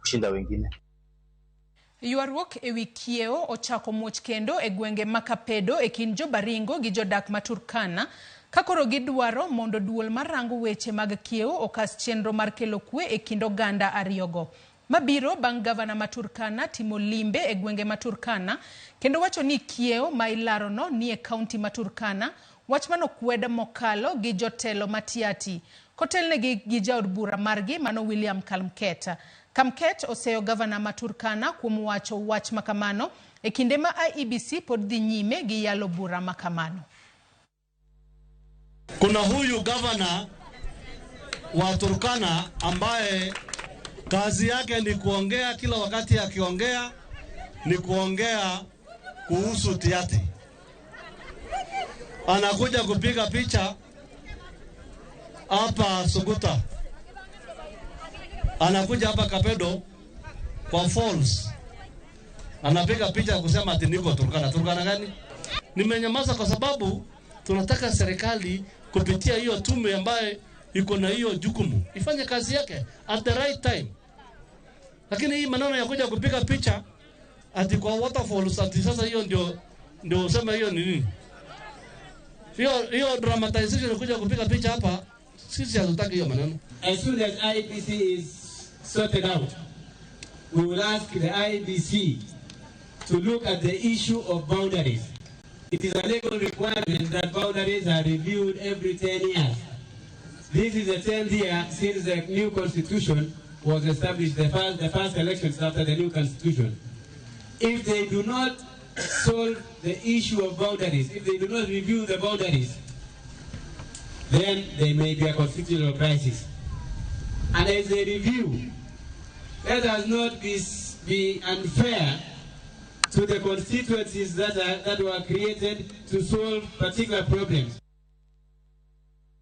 kushinda wengine. Yuaruok ewi kieo ochako muoch kendo e gwenge ma Kapedo e kind jobaringo gi jodak ma Turkana kakoro gidwaro mondo duol marango weche mag kieo okas chenro mar kelo kwe e kind oganda ariyogo. Mabiro bang' gavana ma Turkana timo limbe e gwenge ma Turkana kendo wacho ni kieo ma ilarono ni e kaunti ma Turkana wach mano kweda mokalo gi jotelo matiati kotelnegi gi jaod bura margi mano William Kamket. Kamket oseo gavana ma Turkana kuom wacho wach makamano e kinde ma IEBC pod dhi nyime gi yalo bura makamano. Kuna huyu gavana wa Turkana ambaye kazi yake ni kuongea, kila wakati akiongea ni kuongea kuhusu tiati. Anakuja kupiga picha hapa Suguta, anakuja hapa Kapedo kwa falls, anapiga picha kusema ati niko Turkana. Turkana gani? Nimenyamaza kwa sababu tunataka serikali kupitia hiyo tume ambaye iko na hiyo jukumu ifanye kazi yake at the right time. Lakini hii maneno ya kuja kupiga picha ati kwa waterfalls ati sasa hiyo ndio useme hiyo ni nini? Hiyo dramatization kuja kupiga picha hapa sisi hatutaki hiyo maneno. As soon as IEBC is sorted out, we will ask the IEBC to look at the issue of boundaries. It is a legal requirement that boundaries are reviewed every 10 years. This is the 10th year since the new constitution was established, the first elections after the new constitution. If they do not solve the issue of boundaries, if they do not review the boundaries, then there may be a constitutional crisis. And as they review, let us not be unfair to the constituencies that were created to solve particular problems.